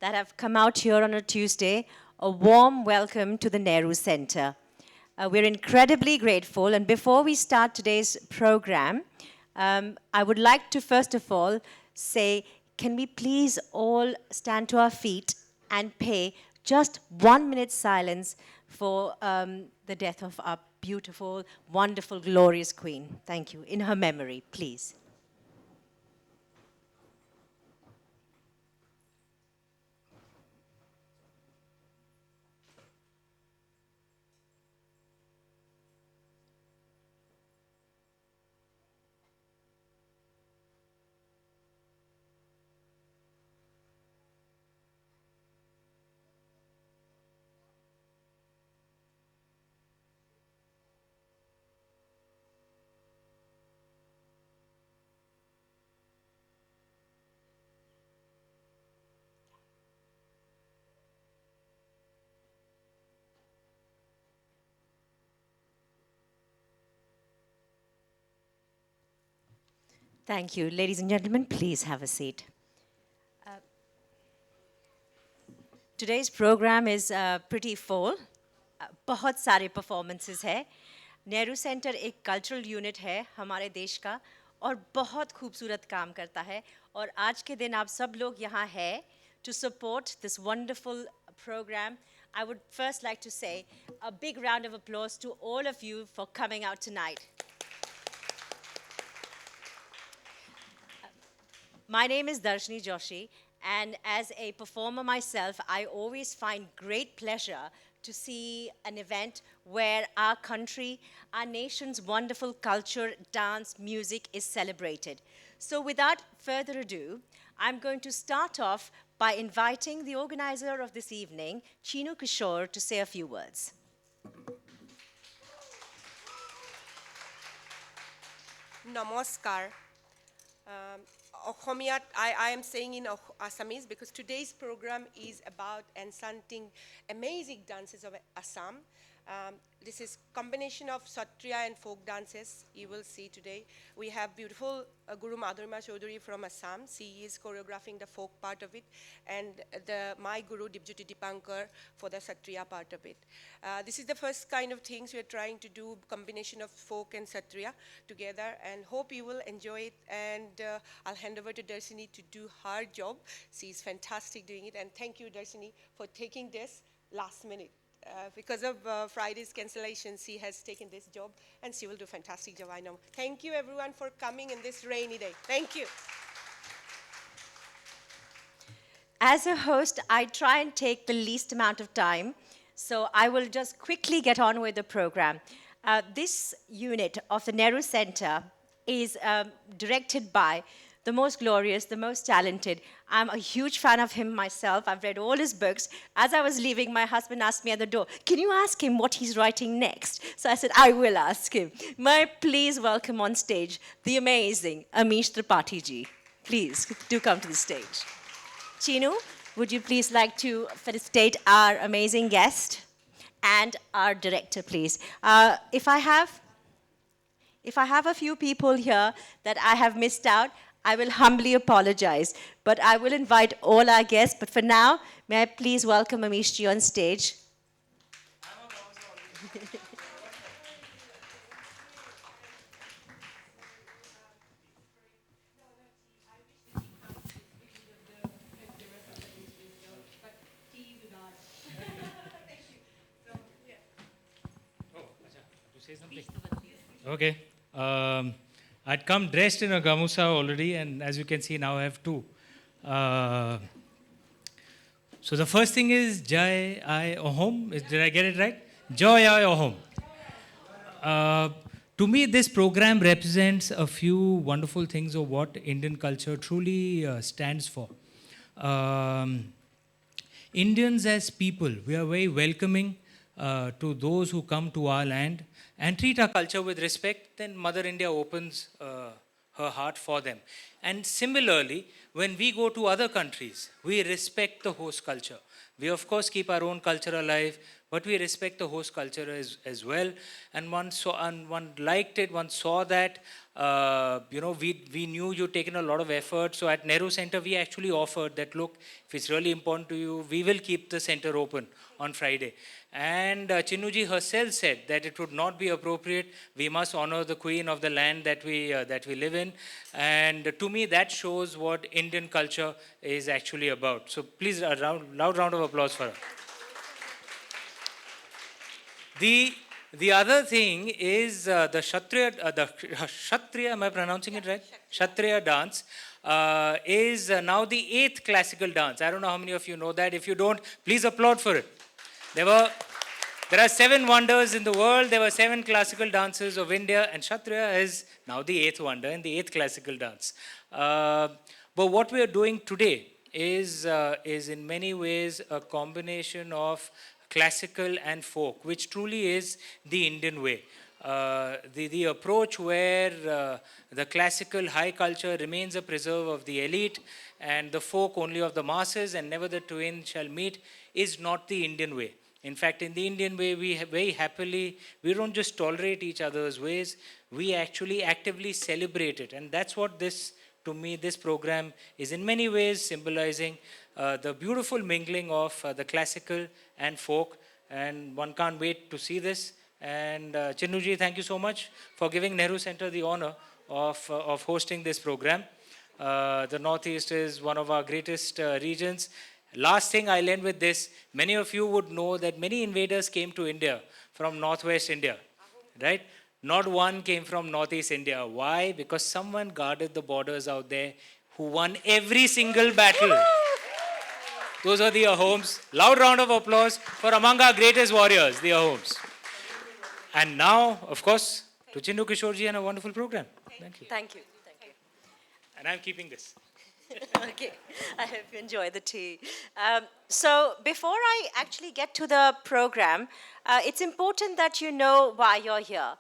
that have come out here on a Tuesday, a warm welcome to the Nehru Center. We're incredibly grateful, and before we start today's program, I would like to first of all say, can we please all stand to our feet and pay just 1 minute silence for the death of our beautiful, wonderful, glorious Queen. Thank you. In her memory, please. Thank you. Ladies and gentlemen, please have a seat. Today's program is pretty full. बहुत सारे performances है. Nehru centre एक cultural unit है हमारे देश का और बहुत खूबसूरत काम करता है और आज के दिन आप सब लोग यहाँ हैं to support this wonderful program. I would first like to say a big round of applause to all of you for coming out tonight. My name is Darshini Joshi, and as a performer myself, I always find great pleasure to see an event where our country, our nation's wonderful culture, dance, music is celebrated. So without further ado, I'm going to start off by inviting the organizer of this evening, Chinnu Kishore, to say a few words. Namaskar. I am saying in Assamese because today's program is about enchanting amazing dances of Assam. This is combination of Satriya and folk dances you will see today. We have beautiful Guru Madhurima Chaudhary from Assam. She is choreographing the folk part of it, and my Guru Dibjyoti Dipankar for the Satriya part of it. This is the first kind of things we are trying to do, combination of folk and Satriya together, and hope you will enjoy it. And I'll hand over to Darshini to do her job. She's fantastic doing it, and thank you, Darshini, for taking this last minute. Because of Friday's cancellation, she has taken this job, and she will do a fantastic job, I know. Thank you, everyone, for coming in this rainy day. Thank you. As a host, I try and take the least amount of time, so I will just quickly get on with the program. This unit of the Nehru Center is directed by the most glorious, the most talented. I'm a huge fan of him myself. I've read all his books. As I was leaving, my husband asked me at the door, can you ask him what he's writing next? So I said, I will ask him. May I please welcome on stage the amazing Amish Tripathi ji. Please, do come to the stage. Chinnu, would you please like to felicitate our amazing guest and our director, please? If I have a few people here that I have missed out, I will humbly apologize, but I will invite all our guests. But for now, may I please welcome Amish ji on stage. Okay. I'd come dressed in a gamusa already, and as you can see, now I have two. So the first thing is Jai I Ohom. Did I get it right? Joy I Ohom. To me, this program represents a few wonderful things of what Indian culture truly stands for. Indians as people, we are very welcoming to those who come to our land and treat our culture with respect. Then Mother India opens her heart for them. And similarly, when we go to other countries, we respect the host culture. We of course keep our own culture alive, but we respect the host culture as well. And one liked it, one saw that we knew you'd taken a lot of effort. So at Nehru Center, we actually offered that, look, if it's really important to you, we will keep the center open on Friday. And Chinnuji herself said that it would not be appropriate. We must honor the queen of the land that we live in. And to me, that shows what Indian culture is actually about. So please, a loud round of applause for her. The other thing is the Kshatriya, am I pronouncing it right? Kshatriya dance is now the 8th classical dance. I don't know how many of you know that. If you don't, please applaud for it. There are 7 wonders in the world. There were 7 classical dances of India, and Kshatriya is now the 8th wonder and the 8th classical dance. But what we are doing today is in many ways a combination of classical and folk, which truly is the Indian way. The approach where the classical high culture remains a preserve of the elite and the folk only of the masses, and never the twain shall meet, is not the Indian way. In fact, in the Indian way, we very happily, we don't just tolerate each other's ways, we actually actively celebrate it. And that's what to me, this program is in many ways symbolizing the beautiful mingling of the classical and folk. And one can't wait to see this. And Chinnuji, thank you so much for giving Nehru Center the honor of hosting this program. The Northeast is one of our greatest regions. Last thing, I'll end with this. Many of you would know that many invaders came to India from Northwest India, right? Not one came from Northeast India. Why? Because someone guarded the borders out there who won every single battle. Those are the Ahoms. Loud round of applause for among our greatest warriors, the Ahoms. And now, of course, to Chinnu Kishoreji and a wonderful program. Thank you. Thank you. And I'm keeping this. Okay, I hope you enjoy the tea. So before I actually get to the program, it's important that you know why you're here.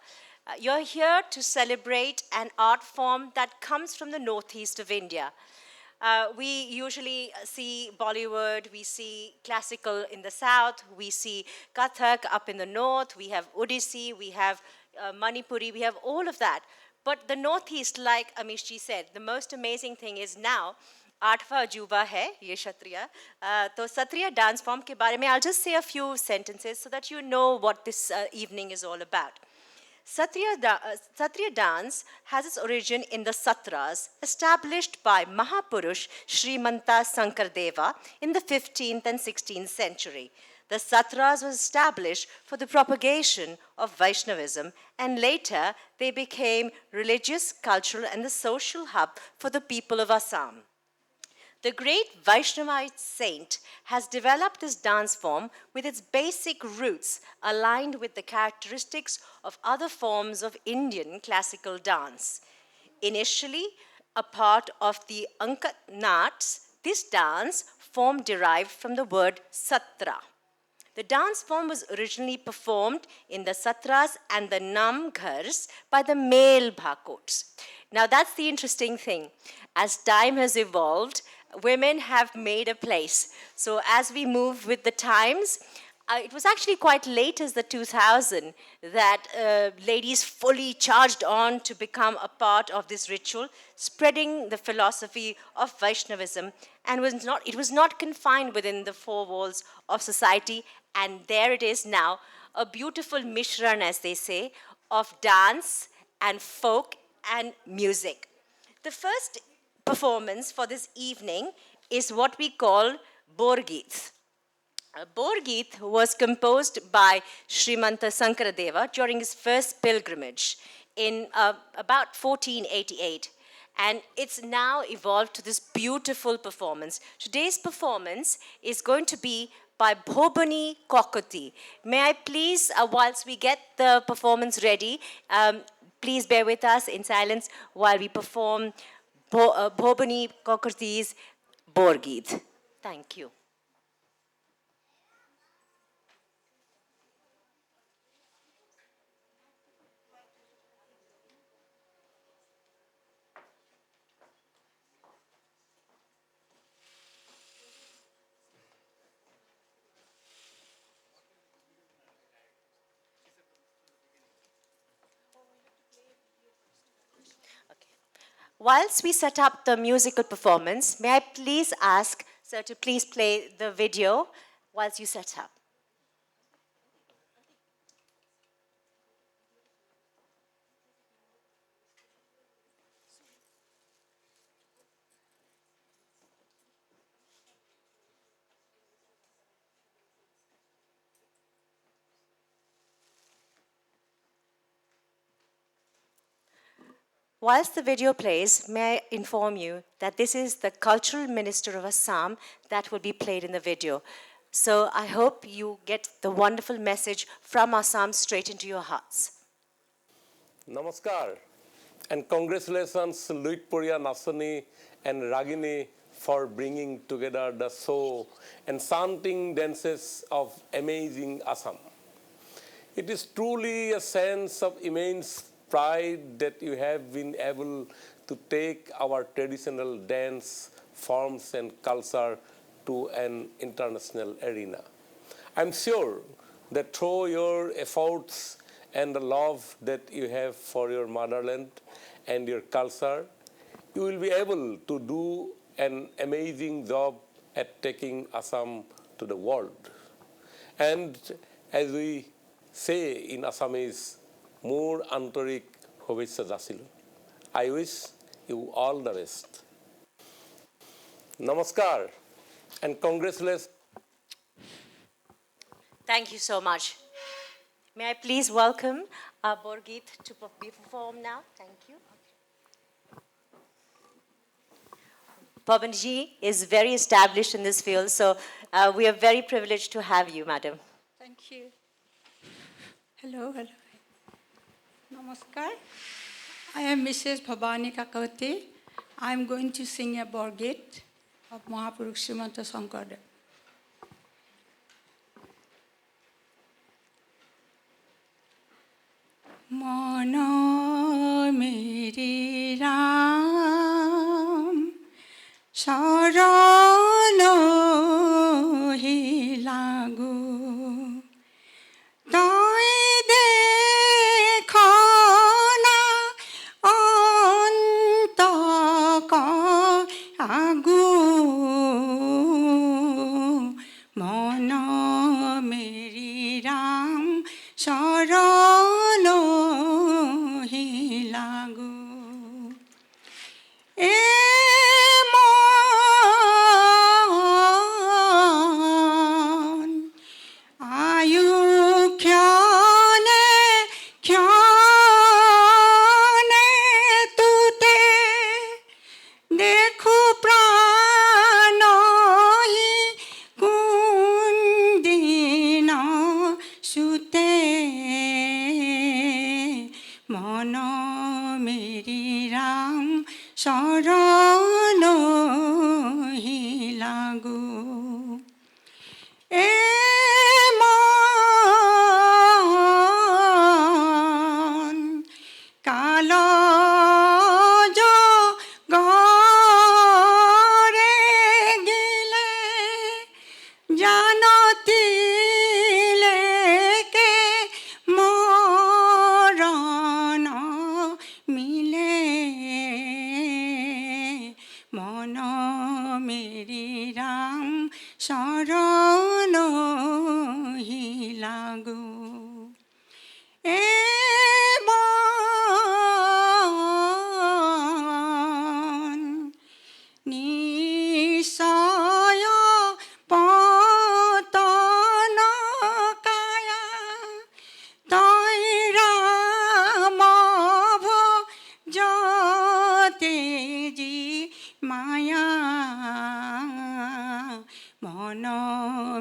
You're here to celebrate an art form that comes from the northeast of India. We usually see Bollywood, we see classical in the south, we see Kathak up in the north, we have Odissi, we have Manipuri, we have all of that. But the Northeast, like Amishji said, the most amazing thing is now, आठवां अजूबा है ये क्षत्रिय तो क्षत्रिय dance form के बारे में I'll just say a few sentences so that you know what this evening is all about. Satriya dance has its origin in the Satras, established by Mahapurush Srimanta Sankardeva in the 15th and 16th century. The Satras was established for the propagation of Vaishnavism, and later they became religious, cultural, and the social hub for the people of Assam. The great Vaishnavite saint has developed this dance form with its basic roots aligned with the characteristics of other forms of Indian classical dance. Initially a part of the Ankat Nats, this dance form derived from the word Satra. The dance form was originally performed in the Satras and the Namghars by the male Bhakots. Now that's the interesting thing. As time has evolved, women have made a place. So as we move with the times, it was actually quite late as the 2000 that ladies fully charged on to become a part of this ritual, spreading the philosophy of Vaishnavism, and it was not confined within the 4 walls of society. And there it is now, a beautiful mishran, as they say, of dance and folk and music. The first performance for this evening is what we call Borgeet. Borgeet was composed by Srimanta Sankaradeva during his first pilgrimage in about 1488. And it's now evolved to this beautiful performance. Today's performance is going to be by Bhobani Kokoti. May I please, whilst we get the performance ready, please bear with us in silence while we perform Bhobani Kokoti's Borgeet. Thank you. Whilst we set up the musical performance, may I please ask Sir to please play the video whilst you set up. Whilst the video plays, may I inform you that this is the Cultural Minister of Assam that will be played in the video. So I hope you get the wonderful message from Assam straight into your hearts. Namaskar and congratulations Luitporia Nasoni and Ragini for bringing together the so enchanting dances of amazing Assam. It is truly a sense of immense pride that you have been able to take our traditional dance forms and culture to an international arena. I'm sure that through your efforts and the love that you have for your motherland and your culture, you will be able to do an amazing job at taking Assam to the world. And as we say in Assamese, more antarik hobisya jasil. I wish you all the best. Namaskar and congratulations. Thank you so much. May I please welcome Borgit to be performed now? Thank you. Pavanji is very established in this field, so we are very privileged to have you, madam. Thank you. Hello, hello. Namaskar. I am Mrs. Bhavani Kakoti. I am going to sing a Borgit of Mahapurush Srimanta Sankardev. Mana meri Ram Sarano hi lagu Toi dekhona anta ka agu Mana meri Ram Sarano hi lagu E mon ayu khyane khyane tute dekhu prano hi kundina sute mana meri Ram sarano hi lagu E mon kalo jo gore gile janoti leke morana mile mana meri Ram sarano hi lagu E mon nisaya patana kaya tai Rama bhajate ji maya mana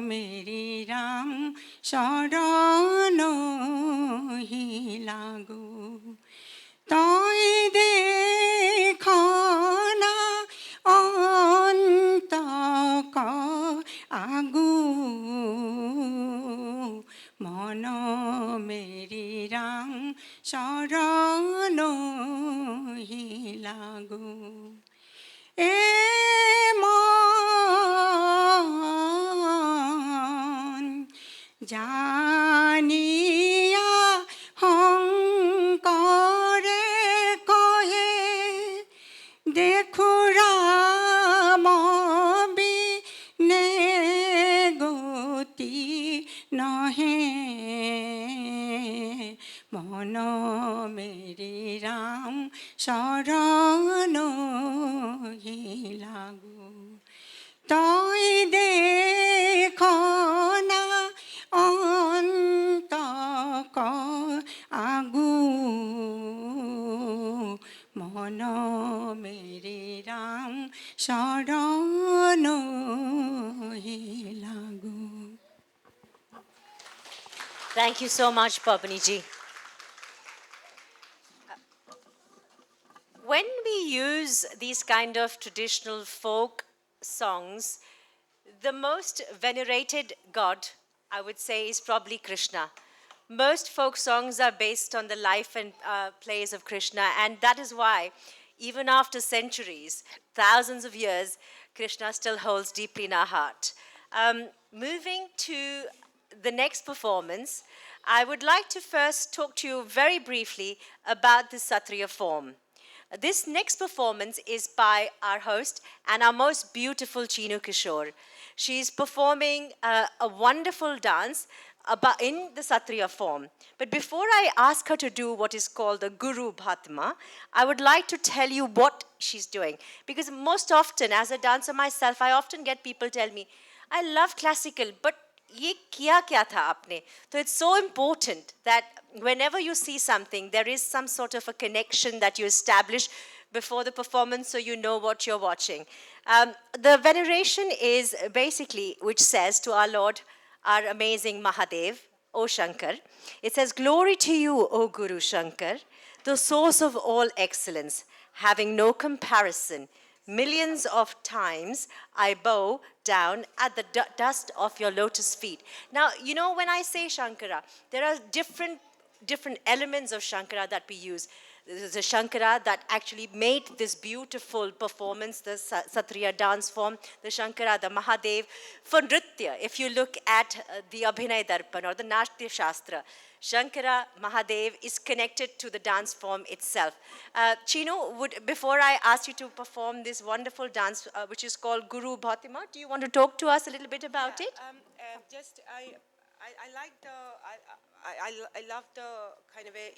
meri Ram sarano hi lagu Tai dekhana anta ka agu Mana meri Ram sarano hi lagu E mon janiya hong kare kohe শরণ হে লাগো তই দেখো না অন্তক আগু মন মেরে রাম শরণ হে লাগো. Thank you so much, Pavani ji. When we use these kind of traditional folk songs, the most venerated god, I would say, is probably Krishna. Most folk songs are based on the life and plays of Krishna, and that is why, even after centuries, thousands of years, Krishna still holds deeply in our heart. Moving to the next performance, I would like to first talk to you very briefly about the Satriya form. This next performance is by our host and our most beautiful Chinnu Kishore. She's performing a wonderful dance in the Satriya form. But before I ask her to do what is called the Guru Bhatma, I would like to tell you what she's doing. Because most often, as a dancer myself, I often get people tell me, I love classical, but ये किया क्या था आपने? So it's so important that whenever you see something, there is some sort of a connection that you establish before the performance so you know what you're watching. The veneration is basically, which says to our Lord, our amazing Mahadev, O Shankar, it says, Glory to you, O Guru Shankar, the source of all excellence, having no comparison. Millions of times I bow down at the dust of your lotus feet. Now, you know, when I say Shankara, there are different elements of Shankara that we use. There's a Shankara that actually made this beautiful performance, the Satriya dance form, the Shankara, the Mahadev. For Nritya, if you look at the Abhinay Darpan or the Natya Shastra, Shankara Mahadev is connected to the dance form itself. Chinnu, before I ask you to perform this wonderful dance, which is called Guru Bhatima, do you want to talk to us a little bit about it? Just I like the I love the kind of a,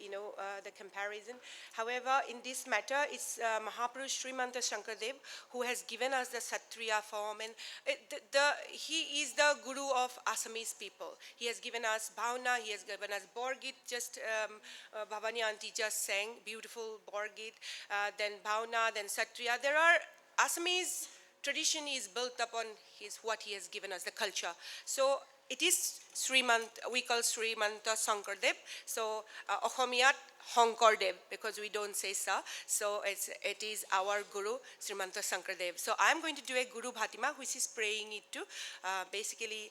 the comparison. However, in this matter, it's Mahapurush Srimanta Shankardev who has given us the Satriya form, and he is the guru of Assamese people. He has given us Bhavna, he has given us Borgit. Just Bhavani Aunty just sang beautiful Borgit, then Bhavna, then Satriya. There are Assamese tradition is built upon what he has given us, the culture. So it is we call Srimanta Shankardev. So Ohomiyat Honkordev, because we don't say sa. So it is our guru, Srimanta Shankardev. So I'm going to do a Guru Bhatima, which is praying it to. Basically,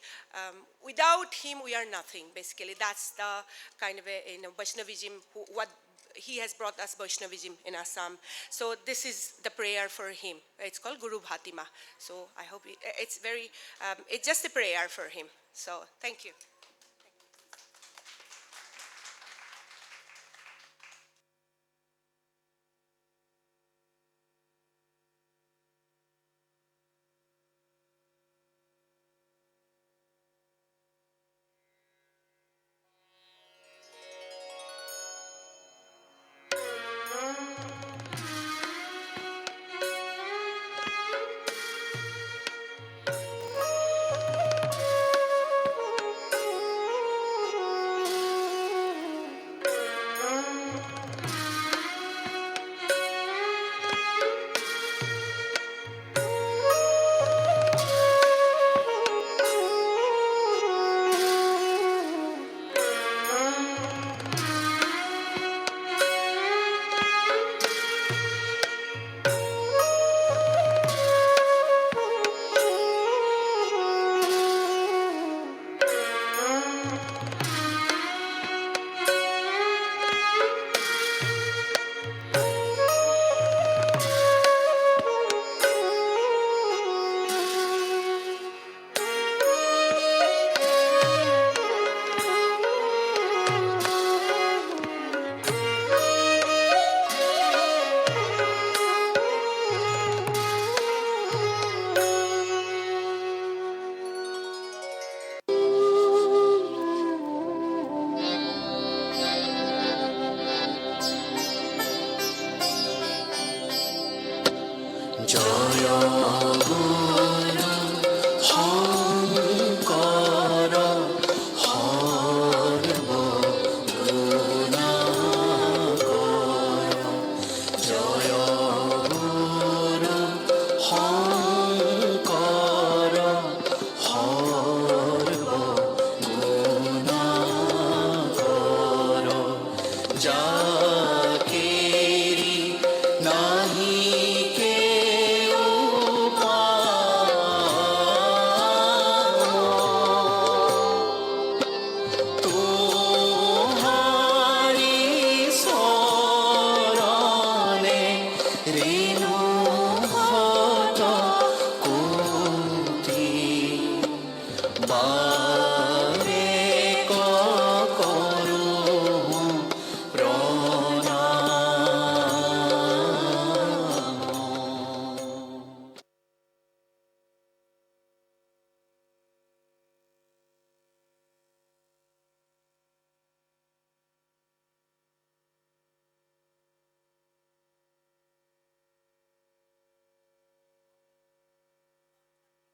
without him, we are nothing. Basically, that's the kind of a, Vaishnavism, what he has brought us Vaishnavism in Assam. So this is the prayer for him. It's called Guru Bhatima. So I hope it's very, it's just a prayer for him. So thank you.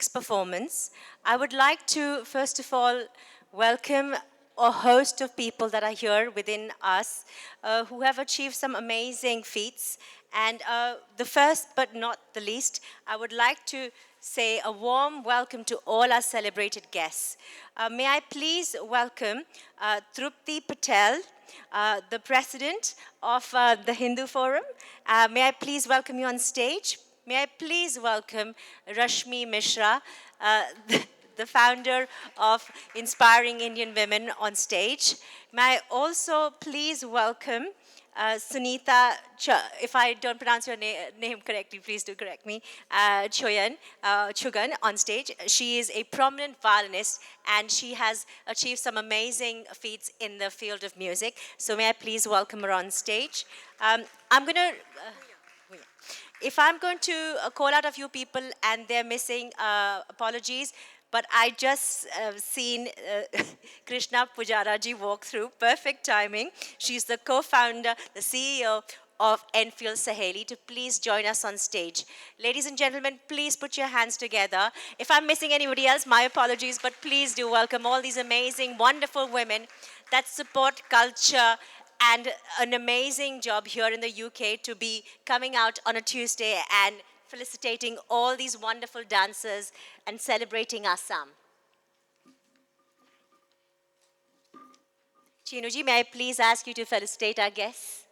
Next performance, I would like to first of all welcome a host of people that are here within us who have achieved some amazing feats. And the first but not the least, I would like to say a warm welcome to all our celebrated guests. May I please welcome Trupti Patel, the president of the Hindu Forum. May I please welcome you on stage? May I please welcome Rashmi Mishra, the founder of Inspiring Indian Women, on stage. May I also please welcome Sunita, if I don't pronounce your name correctly, please do correct me, Chugan on stage. She is a prominent violinist and she has achieved some amazing feats in the field of music. So may I please welcome her on stage. I'm going to... If I'm going to call out a few people and they're missing, apologies, but I just seen Krishna Pujaraji walk through, perfect timing. She's the co-founder, the CEO of Enfield Saheli, to please join us on stage. Ladies and gentlemen, please put your hands together. If I'm missing anybody else, my apologies, but please do welcome all these amazing, wonderful women that support culture and an amazing job here in the UK to be coming out on a Tuesday and felicitating all these wonderful dancers and celebrating Assam. Chinnu, may I please ask you to felicitate our guests?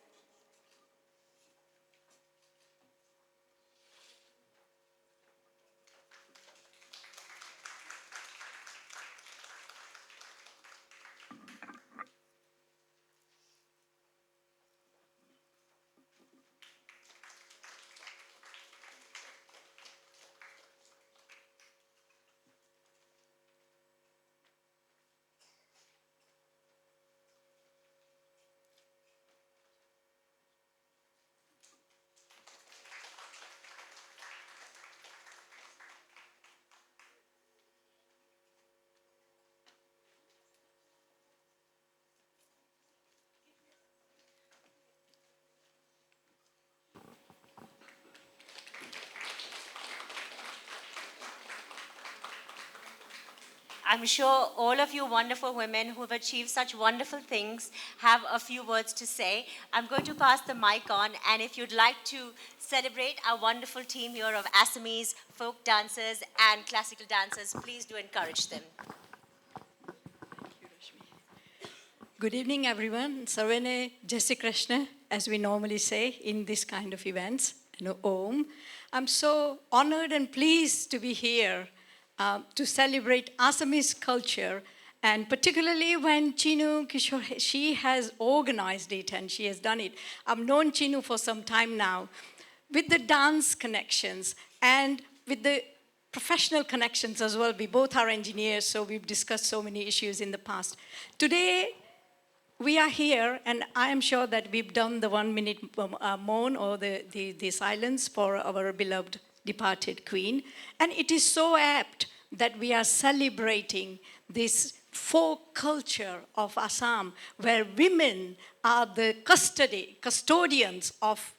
I'm sure all of you wonderful women who have achieved such wonderful things have a few words to say. I'm going to pass the mic on, and if you'd like to celebrate our wonderful team here of Assamese folk dancers and classical dancers, please do encourage them. Good evening, everyone. Sarvane Jai Krishna, as we normally say in this kind of events. Om. I'm so honored and pleased to be here to celebrate Assamese culture, and particularly when Chinnu Kishore, she has organized it and she has done it. I've known Chinnu for some time now, with the dance connections and with the professional connections as well. We both are engineers, so we've discussed so many issues in the past. Today, we are here, and I am sure that we've done the 1 minute mourn or the silence for our beloved departed queen. And it is so apt that we are celebrating this folk culture of Assam, where women are the custodians of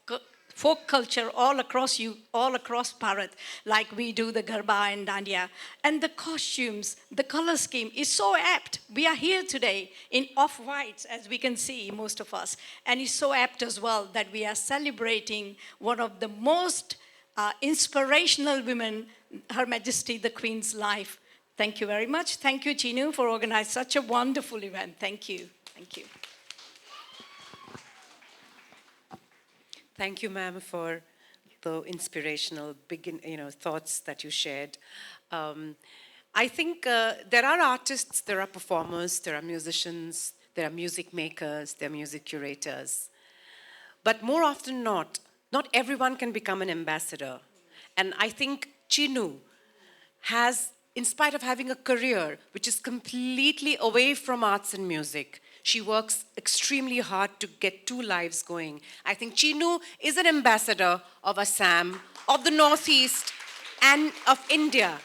folk culture all across Bharat, like we do the Garba and Dandiya. And the costumes, the color scheme is so apt. We are here today in off-whites, as we can see, most of us. And it's so apt as well that we are celebrating one of the most inspirational women, Her Majesty the Queen's life. Thank you very much. Thank you, Chinnu, for organizing such a wonderful event. Thank you. Thank you. Thank you, ma'am, for the inspirational thoughts that you shared. I think there are artists, there are performers, there are musicians, there are music makers, there are music curators. But more often not everyone can become an ambassador. And I think Chinnu in spite of having a career which is completely away from arts and music, she works extremely hard to get two lives going. I think Chinnu is an ambassador of Assam, of the Northeast, and of India.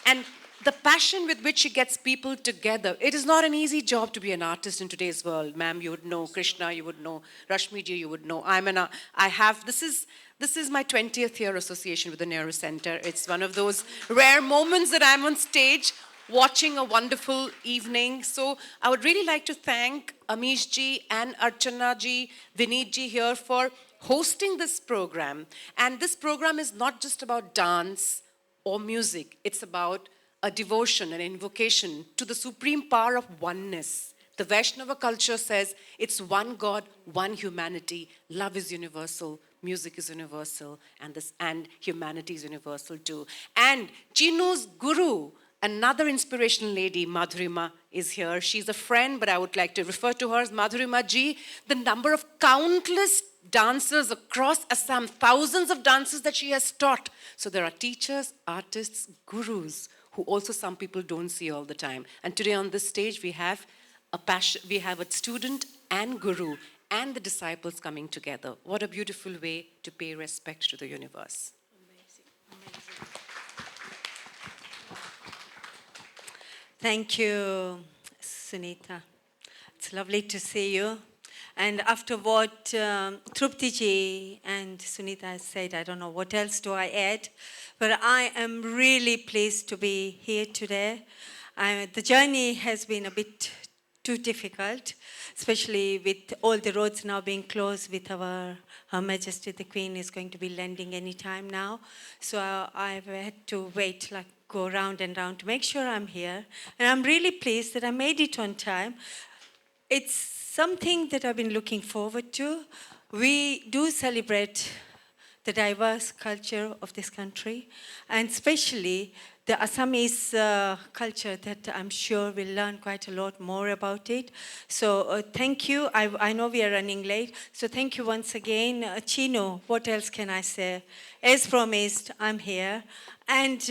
And the passion with which she gets people together, it is not an easy job to be an artist in today's world. Ma'am, you would know, Krishna, you would know, Rashmiji, you would know. This is my 20th year association with the Nehru Center. It's one of those rare moments that I'm on stage watching a wonderful evening. So I would really like to thank Amish ji and Archana ji, Vineet ji here for hosting this program. And this program is not just about dance or music. It's about a devotion, an invocation to the supreme power of oneness. The Vaishnava culture says it's one God, one humanity. Love is universal, music is universal, and humanity is universal too. And Chinnu's guru, another inspirational lady, Madhurima, is here. She's a friend, but I would like to refer to her as Madhurima ji. The number of countless dancers across Assam, thousands of dancers that she has taught. So there are teachers, artists, gurus, who also some people don't see all the time. And today on this stage, we have a student and guru and the disciples coming together. What a beautiful way to pay respect to the universe. Thank you, Sunita. It's lovely to see you. And after what Trupti ji and Sunita has said, I don't know what else do I add, but I am really pleased to be here today. The journey has been a bit too difficult, especially with all the roads now being closed with Her Majesty the Queen is going to be landing any time now. So I've had to wait, go round and round to make sure I'm here. And I'm really pleased that I made it on time. It's something that I've been looking forward to. We do celebrate the diverse culture of this country, and especially the Assamese culture that I'm sure we'll learn quite a lot more about it. So thank you. I know we are running late, so thank you once again. Chinnu, what else can I say? As promised, I'm here. And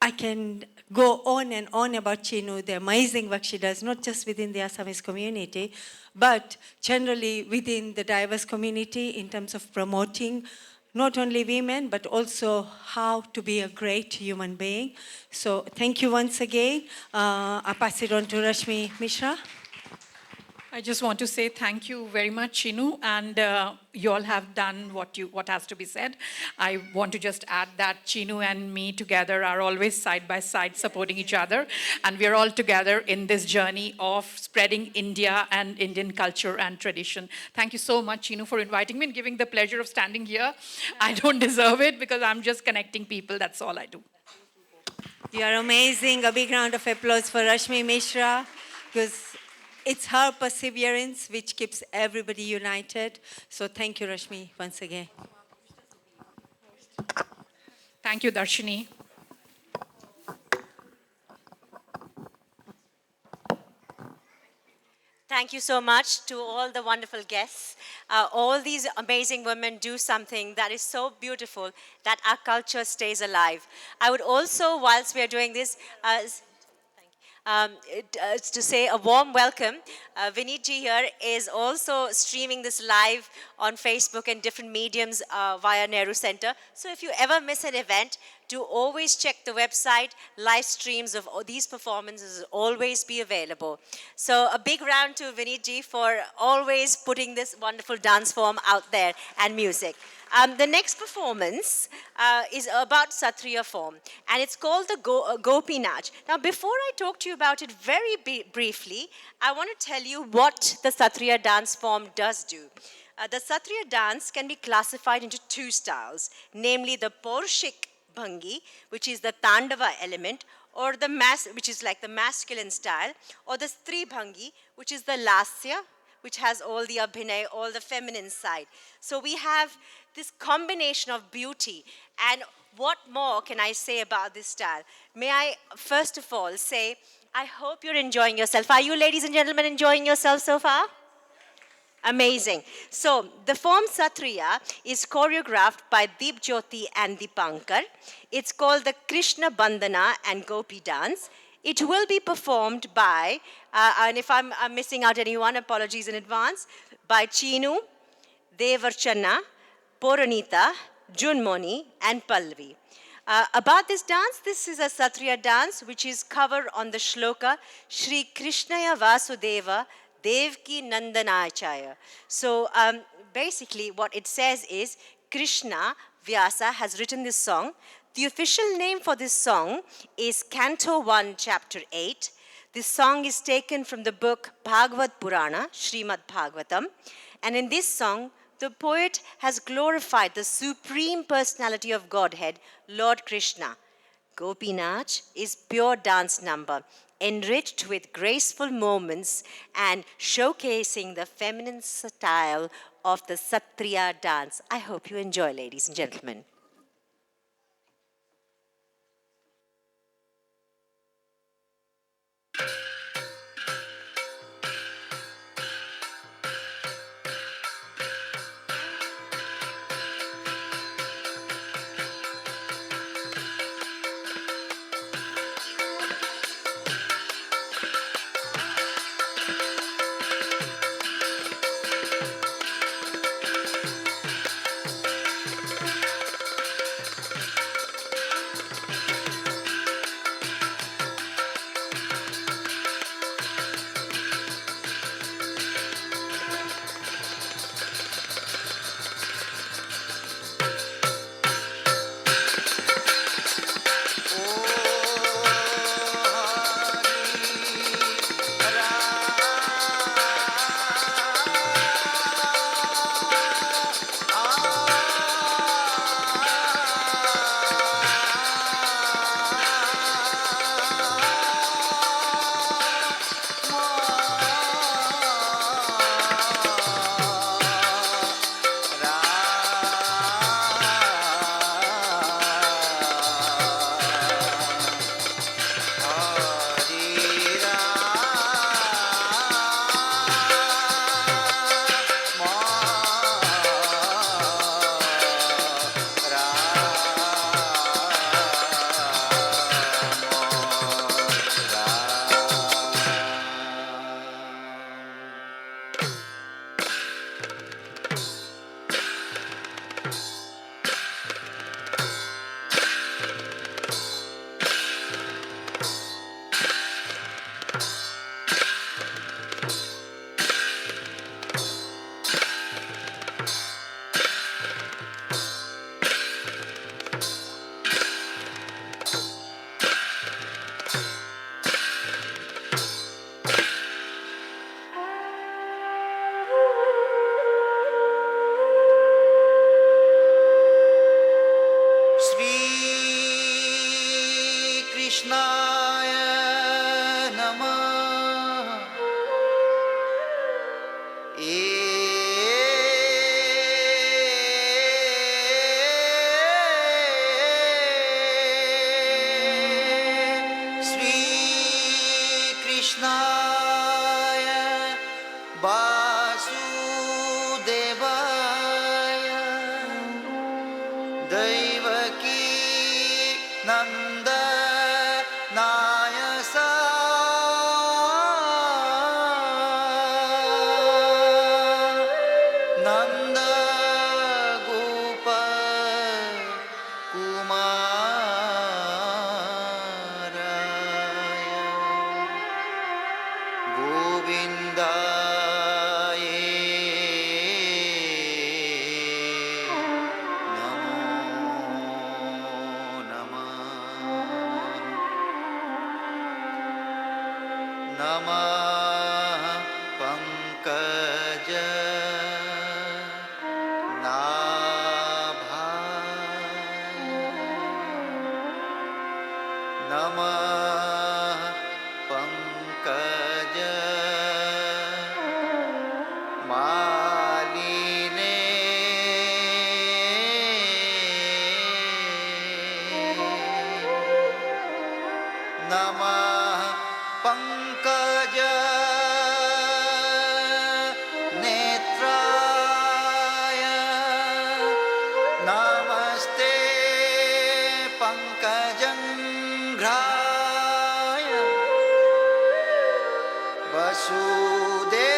I can go on and on about Chinnu, the amazing work she does, not just within the Assamese community, but generally within the diverse community in terms of promoting not only women, but also how to be a great human being. So thank you once again. I pass it on to Rashmi Mishra. I just want to say thank you very much, Chinnu, and you all have done what has to be said. I want to just add that Chinnu and me together are always side by side supporting each other, and we are all together in this journey of spreading India and Indian culture and tradition. Thank you so much, Chinnu, for inviting me and giving the pleasure of standing here. I don't deserve it because I'm just connecting people. That's all I do. You are amazing. A big round of applause for Rashmi Mishra, because it's her perseverance which keeps everybody united. So thank you, Rashmi, once again. Thank you, Darshini. Thank you so much to all the wonderful guests. All these amazing women do something that is so beautiful that our culture stays alive. I would also, whilst we are doing this, to say a warm welcome. Vineet ji here is also streaming this live on Facebook and different mediums via Nehru Center. So if you ever miss an event, do always check the website. Live streams of these performances will always be available. So a big round to Vineet ji for always putting this wonderful dance form out there and music. The next performance is about Satriya form, and it's called the Gopi Nach. Now, before I talk to you about it very briefly, I want to tell you what the Satriya dance form does do. The Satriya dance can be classified into two styles, namely the Porshik Bhangi, which is the Tandava element, or which is like the masculine style, or the Stri Bhangi, which is the Lasya, which has all the Abhinay, all the feminine side. So we have this combination of beauty. And what more can I say about this style? May I, first of all, say, I hope you're enjoying yourself. Are you, ladies and gentlemen, enjoying yourself so far? Amazing. So the form Satriya is choreographed by Deep Jyoti and Dipankar. It's called the Krishna Bandhana and Gopi dance. It will be performed by, and if I'm missing out anyone, apologies in advance, by Chinnu, Devarchana, Poranita, Junmoni, and Pallavi. About this dance, this is a Satriya dance which is covered on the shloka Shri Krishnaya Vasudeva Devki Nandanachaya. So basically, what it says is Krishna Vyasa has written this song. The official name for this song is Canto 1, Chapter 8. This song is taken from the book Bhagavad Purana, Srimad Bhagavatam. And in this song, the poet has glorified the supreme personality of Godhead, Lord Krishna. Gopinach is pure dance number, enriched with graceful moments and showcasing the feminine style of the Satriya dance. I hope you enjoy, ladies and gentlemen. Namah Pankaj Vasudeva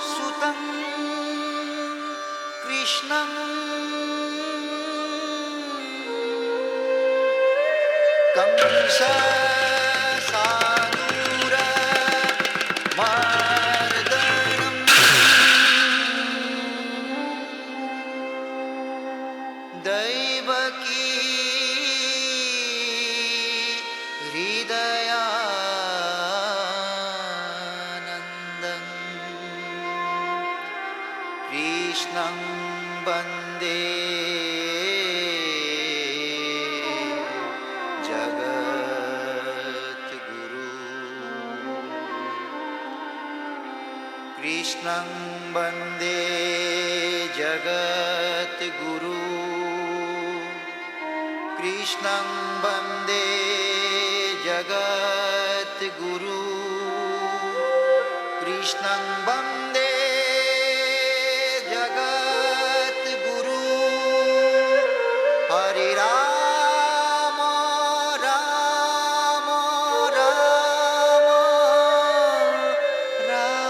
सुतं कृष्णं कंस दैवकी हृदयानन्दं कृष्णं वन्दे जगद्गुरु कृष्णं वन्दे जगद्गुरु कृष्णं वन्दे जगद्गुरु कृष्णं वन्दे जगद्गुरु हरे Ram Ram Ram Ram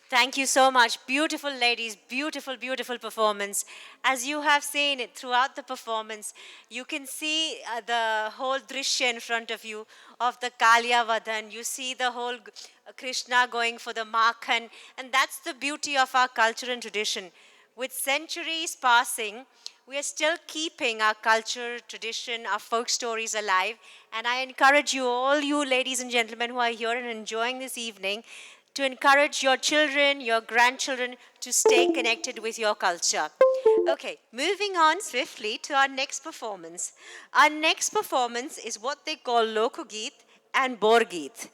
Thank you so much. Beautiful ladies, beautiful, beautiful performance. As you have seen it throughout the performance, you can see the whole drishya in front of you of the Kalya Vadan. You see the whole Krishna going for the Makhan. And that's the beauty of our culture and tradition. With centuries passing, we are still keeping our culture, tradition, our folk stories alive. And I encourage you, all you ladies and gentlemen who are here and enjoying this evening, to encourage your children, your grandchildren to stay connected with your culture. Okay, moving on swiftly to our next performance. Our next performance is what they call Lokogeet and Borgeet.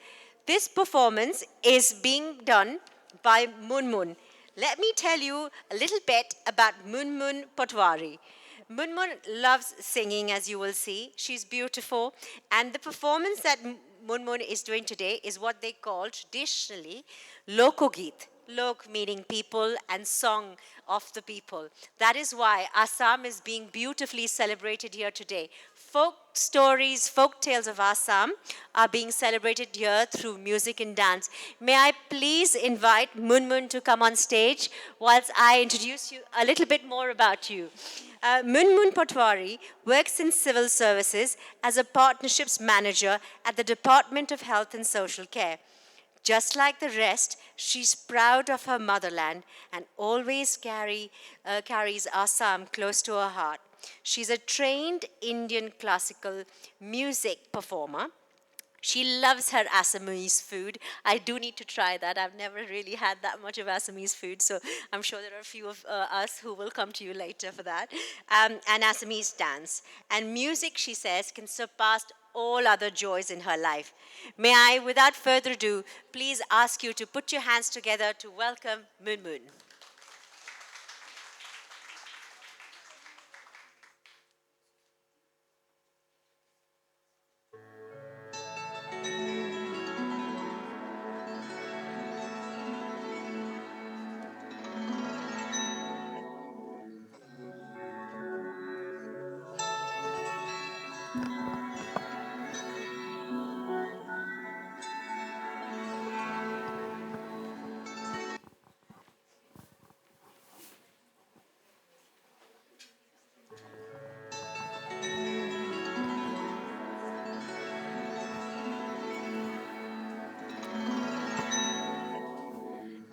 This performance is being done by Munmun. Let me tell you a little bit about Munmun Potwari. Munmun loves singing, as you will see. She's beautiful. And the performance that Munmun is doing today is what they call traditionally Lokogeet. Lok meaning people and song of the people. That is why Assam is being beautifully celebrated here today. Folk stories, folk tales of Assam are being celebrated here through music and dance. May I please invite Munmun to come on stage whilst I introduce you a little bit more about you. Munmun Potwari works in civil services as a partnerships manager at the Department of Health and Social Care. Just like the rest, she's proud of her motherland and always carries Assam close to her heart. She's a trained Indian classical music performer. She loves her Assamese food. I do need to try that. I've never really had that much of Assamese food, so I'm sure there are a few of us who will come to you later for that. And Assamese dance. And music, she says, can surpass all other joys in her life. May I, without further ado, please ask you to put your hands together to welcome Munmun.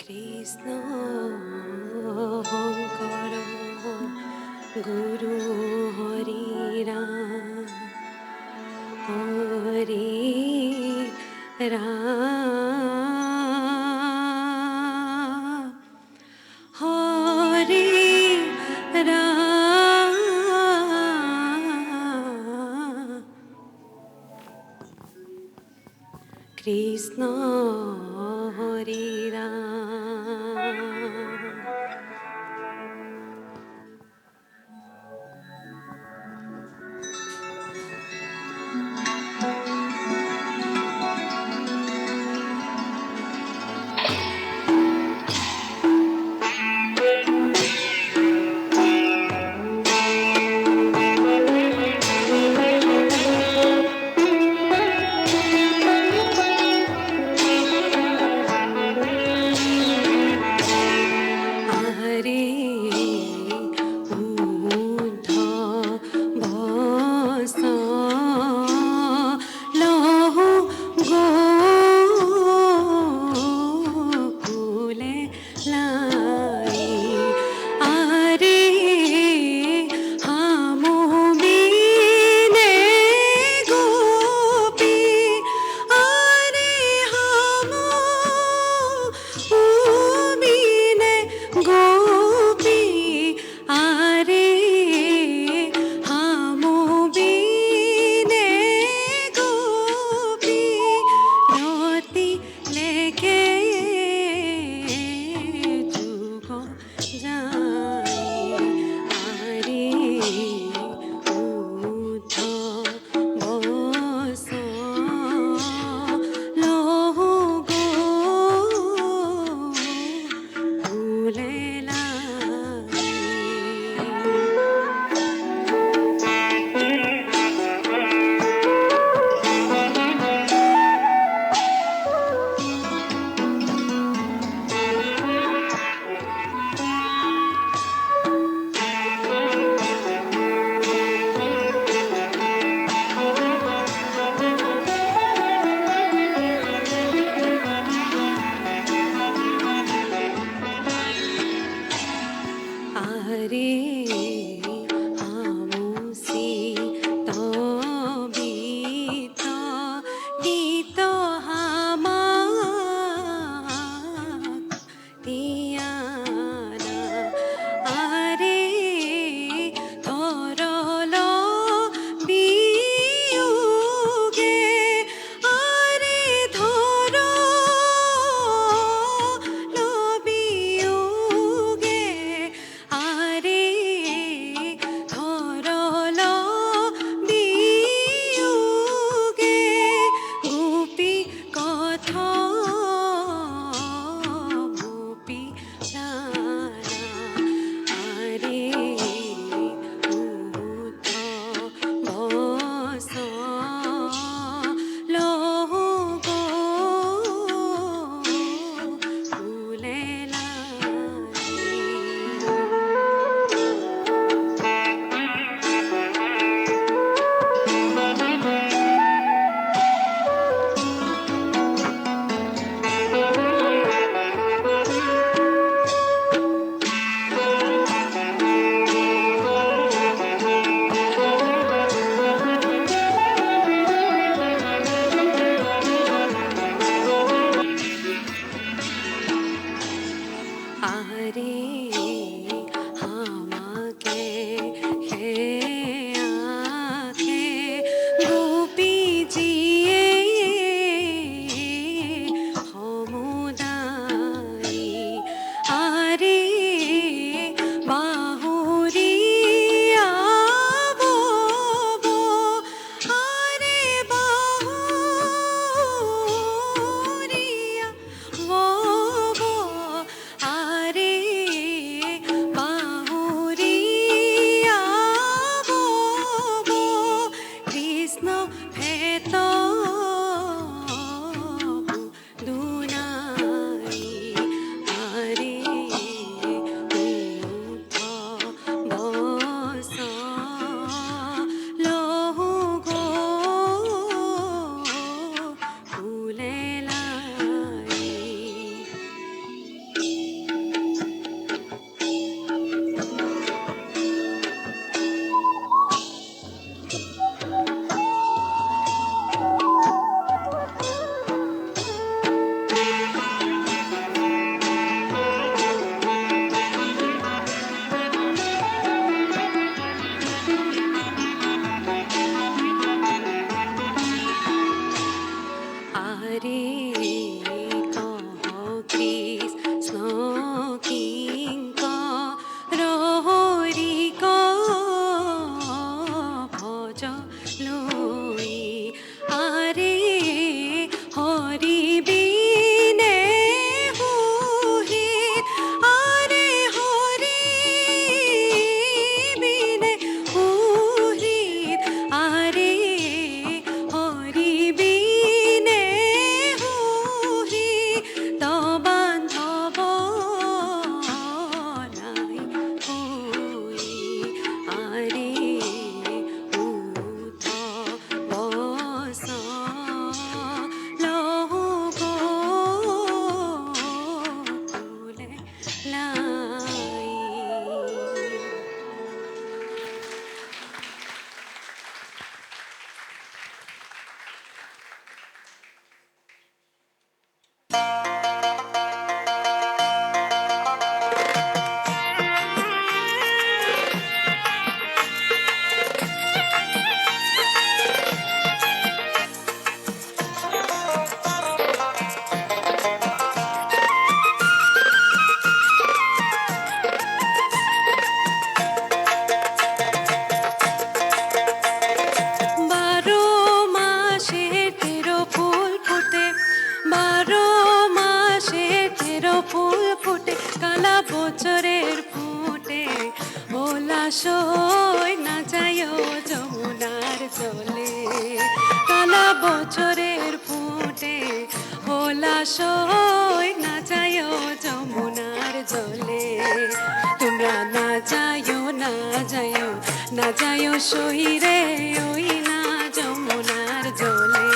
Krishna Ankara Guru Hari Ram Hari Ram Hari Ram Krishna Hari Ram সই না যায় যমুনার জলে কালা বছরের ফুটে হোলা সই না যায় যমুনার জলে তোমরা না যায়ও না যায়ও না যায়ও সহিরে ওই না যমুনার জলে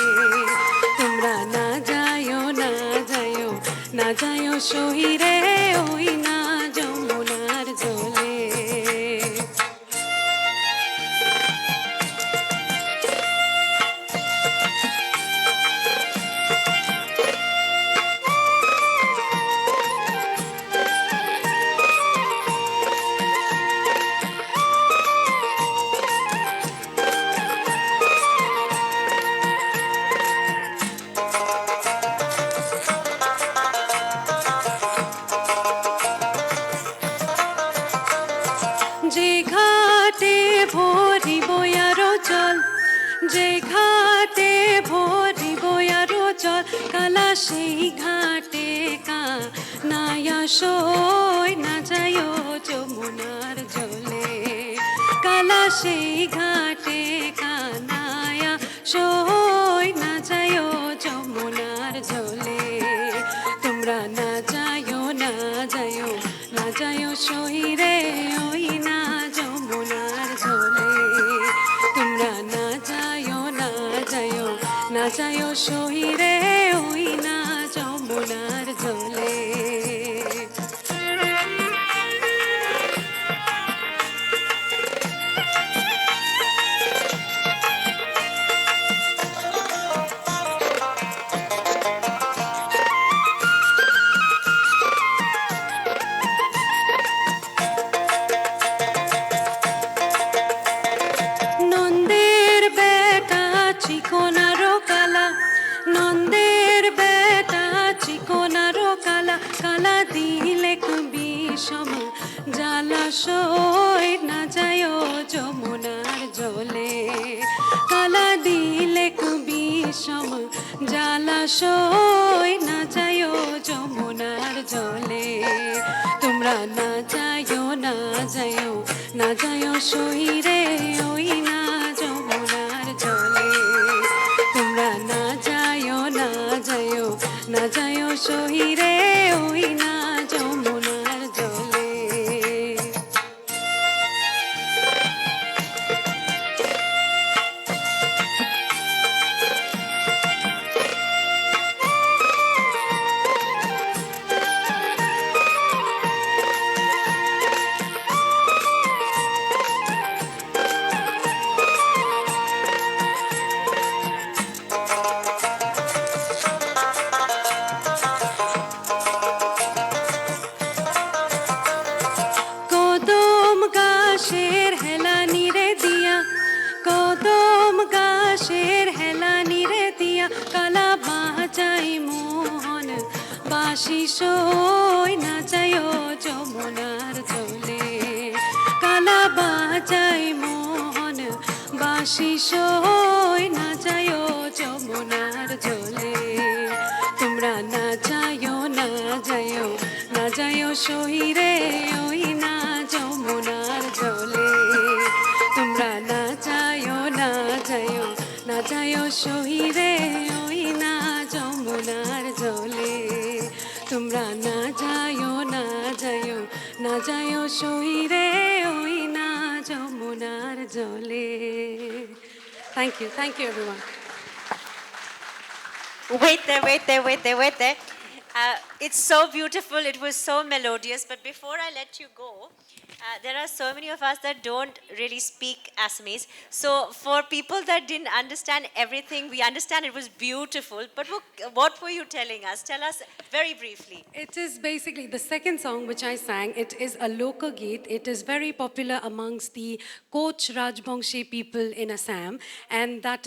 তোমরা না যায়ও না যায়ও না যায়ও সহিরে ওই না যমুনার জলে যে ঘাটে ভরিব আরো জল যে ঘাটে ভরিব আরো জল কালা সেই ঘাটে কা নায়া সই না যায় যমুনার জলে কালা সেই ঘাটে কা নায়া সই না যায় যমুনার জলে তোমরা না যায়ও না যায়ও না যায়ও সহিরে ওই না যমুনার জলে তোমরা না যায়ও না যায়ও না যায়ও সহিরে ওই না যমুনার জলে নন্দের বেটা চিকনারো কালা নন্দের বেটা চিকনারো কালা কালা দিলে বিষম জ্বালা সই না যায় যমুনার জলে কালা দিলে বিষম জ্বালা সই না যায় যমুনার জলে তোমরা না যায়ও না যায়ও না যায়ও সহিরে ওই না যমুনার জলে তোমরা না যায়ও না যায়ও না যায়ও সহিরে ওই না যমুনার জলে কদম গাছের হেলানি রে দিয়া কদম গাছের হেলানি রে দিয়া কালা বাজাই মোহন বাসি সই না যায় যমুনার জলে কালা বাজাই মোহন বাসি সই না যায় যমুনার জলে তোমরা না যায়ও না যায়ও না যায়ও সহিরে ওই না যমুনার জলে তোমরা না যায়ও না যায়ও না যায়ও সহিরে ওই না যমুনার জলে তোমরা না যায়ও না যায়ও না যায়ও সহিরে ওই না যমুনার জলে thank you everyone Wait there, wait there, wait there, wait there. It's so beautiful, it was so melodious, but before I let you go, there are so many of us that don't really speak Assamese. So for people that didn't understand everything, we understand it was beautiful, but what were you telling us? Tell us very briefly. It is basically the second song which I sang. It is a loka geet. It is very popular amongst the Koch Rajbangshi people in Assam, and that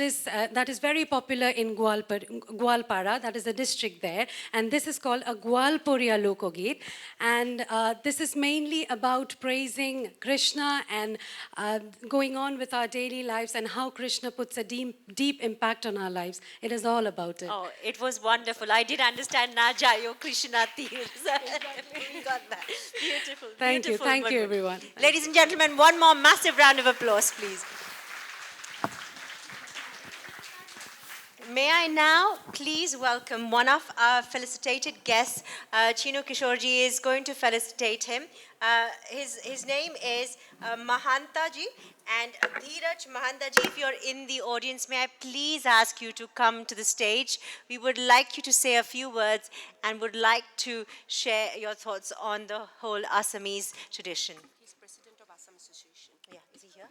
is very popular in Gwalpara. That is the district there, and this is called a Gwalporia loka geet, and this is mainly about praising praising Krishna and going on with our daily lives and how Krishna puts a deep impact on our lives. It is all about it. Oh, it was wonderful. I did understand Na Jayo Krishna Tir. Got that. Beautiful. Thank you. Beautiful Thank you, movement. everyone. Ladies and gentlemen, one more massive round of applause, please. May I now please welcome one of our felicitated guests. Chinnu Kishoreji is going to felicitate him. His name is Mahantaji. And Dheeraj Mahantaji, if you're in the audience, may I please ask you to come to the stage. We would like you to say a few words and would like to share your thoughts on the whole Assamese tradition. He's president of Assam Association. Yeah, is he here?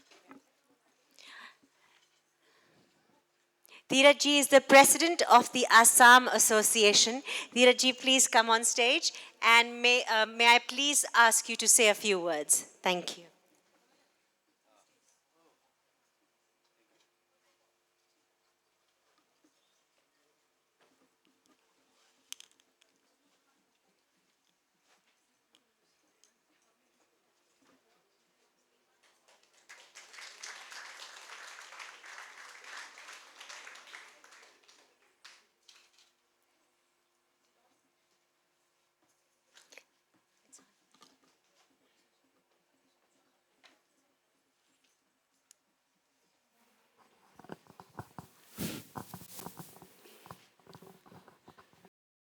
Dheerajji is the president of the Assam Association. Dheerajji, please come on stage and may I please ask you to say a few words. Thank you.